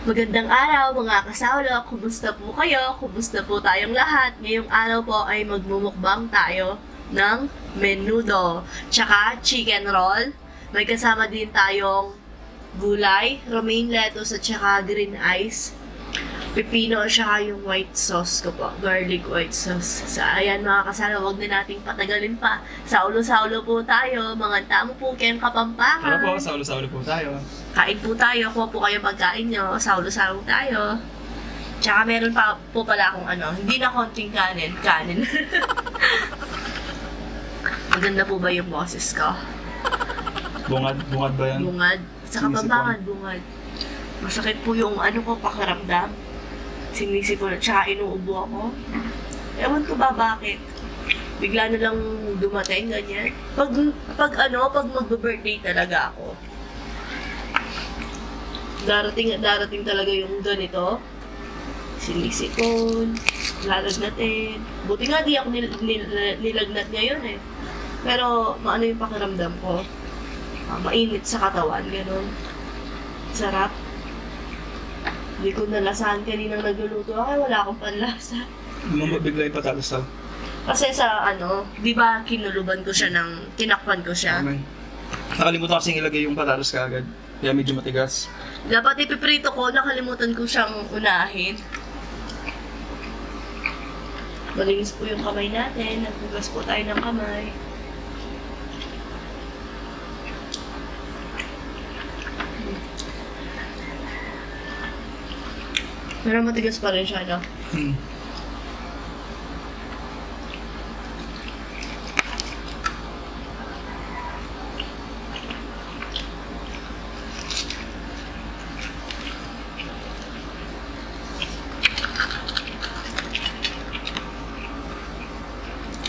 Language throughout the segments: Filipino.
Magandang araw mga kasawlo, kumusta po kayo? Kumusta po tayong lahat? Ngayong araw po ay magmumukbang tayo ng menudo, tsaka chicken roll. May kasama din tayong gulay, romaine lettuce at tsaka green ice. Pipino tsaka yung white sauce ko po, garlic white sauce. So ayan mga kasawlo, huwag na nating patagalin pa. Saulo-saulo po tayo, mga tamo po kayong Kapampangan. Ano po, saulo-saulo po tayo. Kain po tayo, kuha po kayo pagkain nyo, saulo-saulo tayo. Tsaka meron pa po pala akong hindi na konting kanin. Maganda po ba yung boses ko? Bungad ba yan? Bungad. Sa Kapampangan, bungad. Masakit po yung pakiramdam. Sinisip ko na, tsaka inuubo ako. Ewan ko ba bakit? Bigla na lang dumating, ganyan. Pag mag-birthday talaga ako, darating talaga yung ganito. Sinisipon, lalagnatin. Buti nga di ako nilagnat ngayon eh. Pero maano yung pakiramdam ko. Mainit sa katawan, gano'n. Sarap. Hindi ko nalasahan kaninang nagluluto ako, wala akong panlasa. Bigla yung patatas daw. Kasi sa di ba kinuluban ko siya tinakpan ko siya. Amen. Nakalimutan kasing ilagay yung patatas kaagad. Kaya medyo matigas. Dapat ipiprito ko, nakalimutan ko siyang unahin. Malinis po yung kamay natin, nagpugas po tayo ng kamay. Pero matigas pa rin siya, no?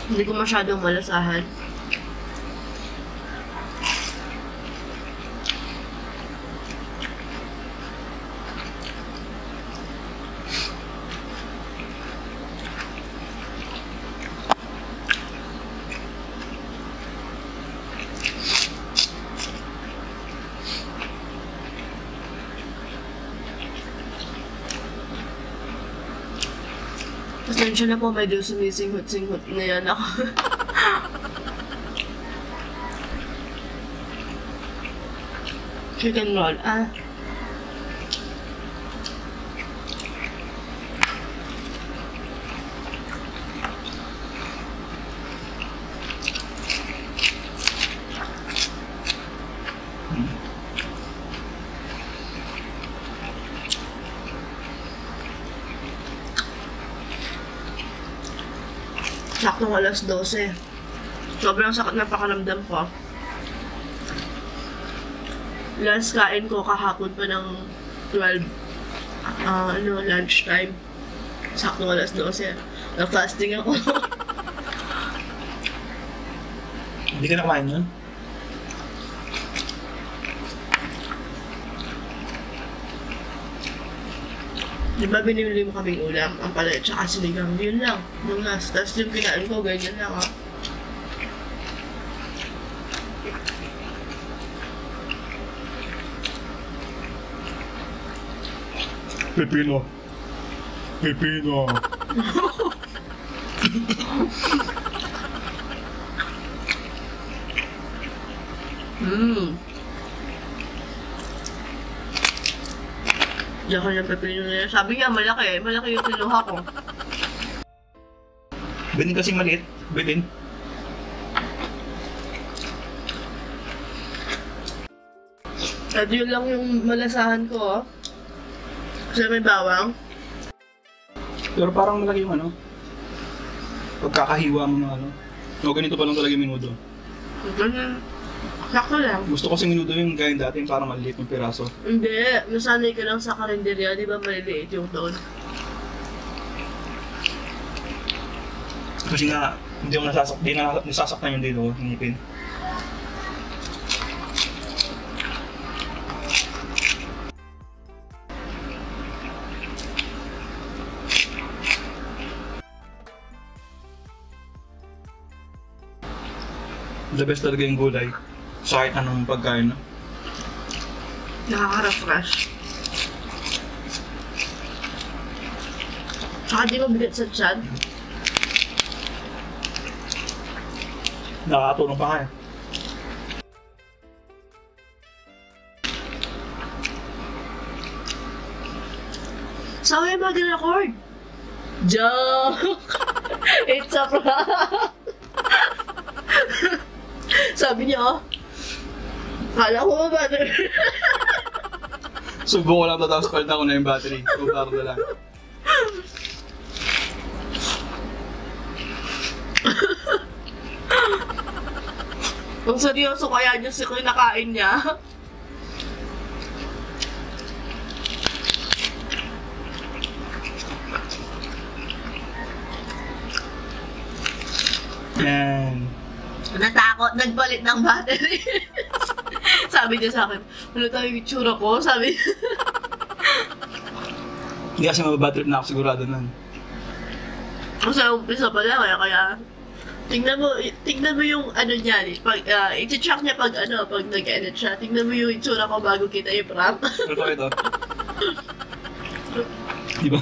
Hindi ko masyadong malasahan. Pasensya na po, medyo sumisinghot-singhot na yan ako. Chicken roll, Saktong alas 12. Sobrang sakit na pakiramdam ko. Last kain ko kahapon pa ng 12. Lunch time. Saktong alas 12. Na-fasting ako. Hindi ka na kumain nun? Di ba binili mo kaming ulam? Ang palit, tsaka sinigang. Yun lang. Mangas. Tapos yung kinain ko, ganyan lang Pipino. Diyan ko yung pepino na yan. Sabi niya, malaki. Malaki yung kinuha ko. Bilhin kasing maliit. Bilhin. At yun lang yung malasahan ko, Kasi may bawang. Pero parang malaki yung pagkakahiwa mo ng ganito pa lang talaga yung menudo. Ganyan. Sakto lang. Gusto ko kasi menudo yung gaya dati, yung parang maliit yung piraso. Hindi. Nasanay ka lang sa karinderya, di ba maliliit yung doon? Kasi nga, hindi ako nasasaktan yung dito, yung ngipin. The best talaga yung gulay. Sa kahit anong pagkain, no? Nakaka-refresh. Tsaka di mabigat sa tiyan. Nakakatulong pa nga eh. Saan mo yung mag-record? Joke! It's a prank! Sabi niya, oh. Kala ko ba battery? Subo ko lang ito, tapos call na ko na yung battery. Bubaro na lang. Kung seryoso kaya niyo si kinakain niya. Yan. Natakot, nagbalit ng battery. Sabi niya sa akin, ano tayo yung itsura ko? Sabi niya. Hindi kasi mababatrip na ako sigurado nun. Kasi umpisa pala, kaya tingnan mo yung ano niya, pag, iti-check niya pag nag-edit siya, tingnan mo yung itsura ko bago kita i-prank. Pero ito. Di ba?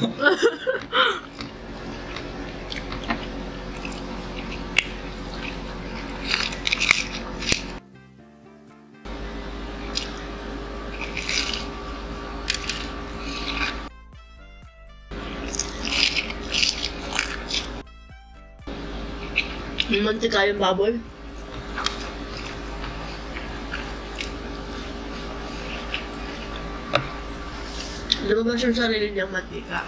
Mantika yung baboy. Lumabas yung sarili niyang mantika.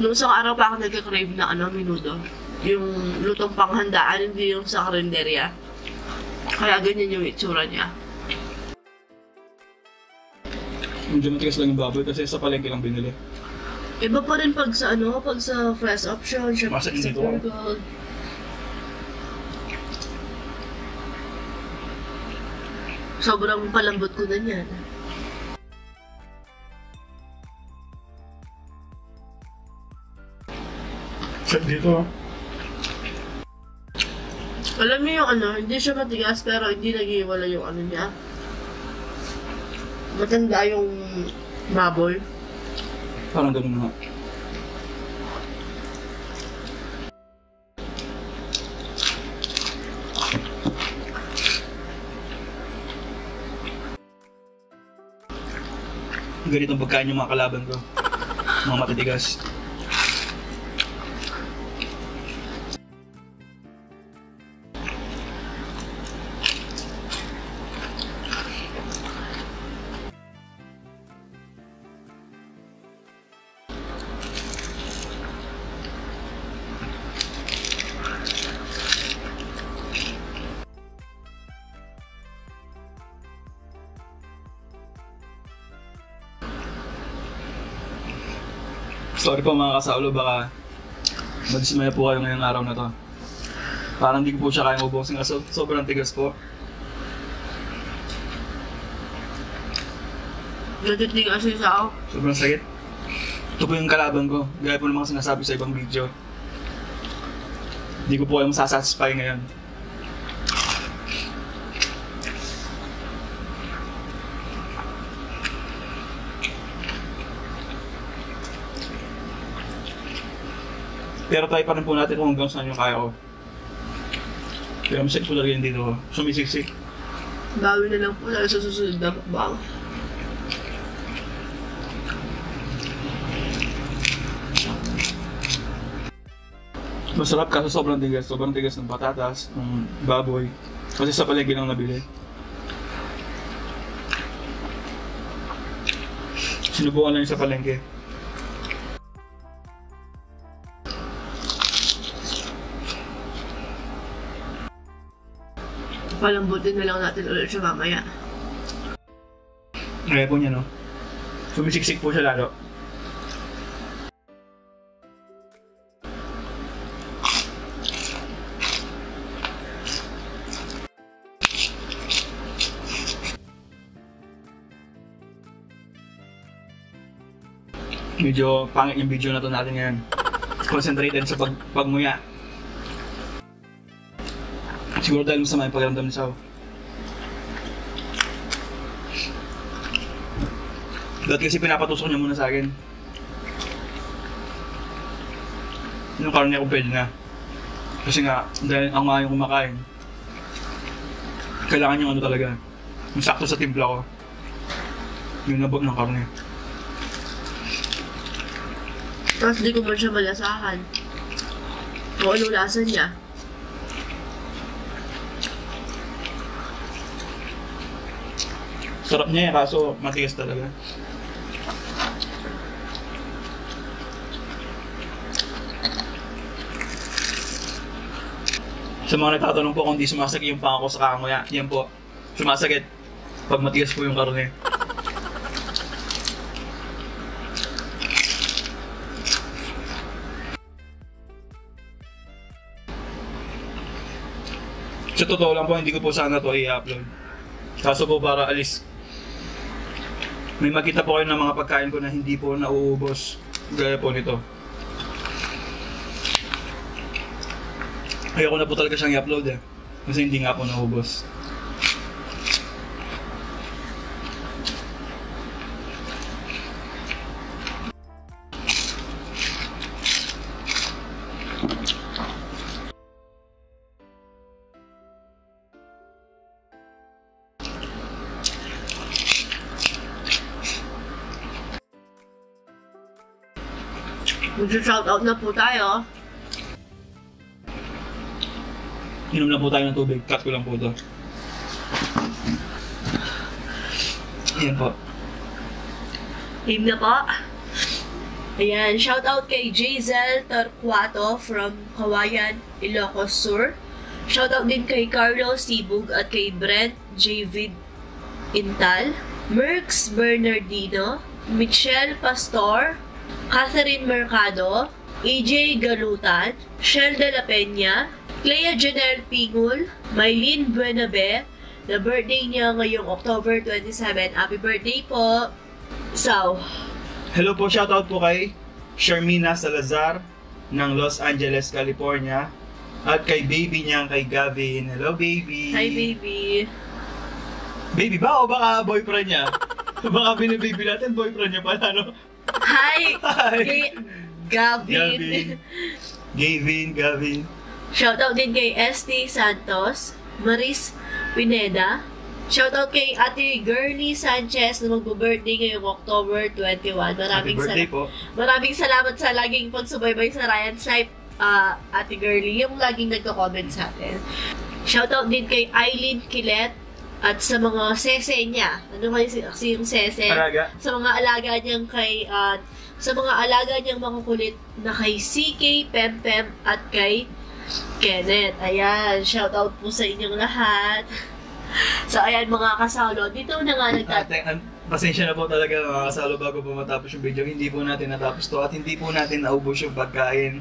Noong isang araw pa ako nagka-crave na menudo. Yung lutong panghandaan, hindi yung sa karinderya. Kaya ganyan yung itsura niya. Medyo matigas lang yung baboy kasi sa palengke lang binili. Iba pa rin pag sa pag sa fresh option, siya Masa sa dito? Pure Gold. Sobrang palambot ko na yan. Check dito. Alam niyo yung hindi siya matigas pero hindi nag-iwala yung niya. Matanda yung baboy. Parang ganun nga. Ganitong pagkain yung mga kalaban ko. Mga matitigas. Sorry po mga kasaulo, baka madismaya po kayo ngayong araw na to. Parang hindi ko po siya kaya mabuksing kasi sobrang tigas po. Natitig kasi siya ako. Sobrang sakit. Ito po yung kalaban ko, gaya po ng mga sinasabi sa ibang video. Hindi ko po kayo masasatisfy ngayon. Pero try pa rin po natin kung hanggang saan yung kaya ko. Kaya masakit po talaga yun dito. Sumisiksik. Bawi na lang po tayo sa susunod na mukbang. Masarap kaso sobrang tigas. Sobrang tigas ng patatas, ng baboy. Kasi sa palengke lang nabili. Sinubukan lang yung sa palengke. Palambutin na lang natin ulit siya mamaya. Kaya po niya, no? Sumisiksik po siya lalo. Medyo pangit yung video na to natin ngayon. Concentrated sa pagmuya. Siguro dahil masama yung pakiramdam ni Sao. Dati kasi pinapatusok niya muna sa akin. Yung karne ko pwede na. Kasi nga, dahil ang mga yung kumakain, kailangan yung ano talaga, yung sakto sa timpla ko. Yung nabot ng karne. Tapos di ko man siya malasahan. Kung anong lasa niya. Sarap niya eh, kaso matigas talaga. Sa mga nagtatanong po kung di sumasakit yung pangako sa kakanguya, yan po, sumasakit pag matigas po yung karne. Sa totoo lang po, hindi ko po sana to i-upload. Kaso po para alis, may makita po kayo ng mga pagkain ko na hindi po nauubos. Gaya po nito. Ayoko na po talaga siyang i-upload eh. Kasi hindi nga po naubos. Mag-shoutout na po tayo. Inom lang po tayo ng tubig. Cut ko lang po ito. Ayan po. Team na po. Ayan, shoutout kay Jazel Torquato from Kawayan, Ilocos Sur. Shoutout din kay Carlos Sibug at kay Brent Javid Intal, Merx Bernardino, Michelle Pastor, Catherine Mercado, EJ Galutan, Shell de la Peña, Clea Janelle Pingul, Maylene Buenabe, na birthday niya ngayong October 27. Happy birthday po! So, Hello po, shoutout po kay Sharmina Salazar ng Los Angeles, California. At kay baby niya, kay Gavin. Hello, baby! hi baby! Baby ba o baka boyfriend niya? Baka binibaby natin, boyfriend niya pala, no? Hi! Hi! Kay Gavin! Gavin. Shoutout din kay ST Santos, Maris Pineda. Shoutout kay Ate Girlie Sanchez na magbo-birthday ngayong October 21. Happy birthday po. Maraming salamat sa laging pagsubaybay sa Ryan's Life, Ate Girlie, yung laging nagko-comment sa atin. Shoutout din kay Eileen Kilet at sa mga sese niya. Ano kasi yung sese? Alaga. Sa mga alaga niyang kay sa mga alaga niyang mga kulit na kay CK, Pempem at kay Kenneth. Ayan, shoutout po sa inyong lahat. So, ayan mga kasalo, dito na nga Pasensya na po talaga mga kasalo bago po matapos yung video. Hindi po natin natapos to at hindi po natin naubos yung pagkain.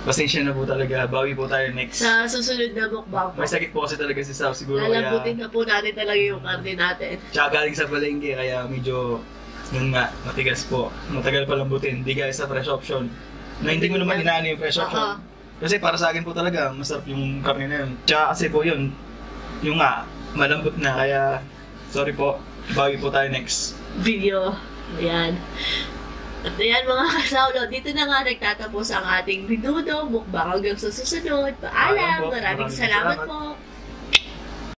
Pasensya na po talaga. Bawi po tayo next. sa susunod na mukbang po. May sakit po kasi talaga si Sao siguro. Lalabutin na po natin talaga yung karne natin. Tsaka galing sa palengke kaya medyo yun nga, matigas po. Matagal pa lambutin. Hindi guys sa fresh option. Na hindi ko naman inaano yung fresh option. Kasi para sa akin po talaga, masarap yung karne na yun. Tsaka kasi po yun, yung nga, malambot na. Kaya, sorry po. Bawi po tayo next Video. Ayan. At ayan mga kasawlo, dito na nga nagtatapos ang ating binudo mukbang hanggang sa susunod. Paalam, maraming salamat po.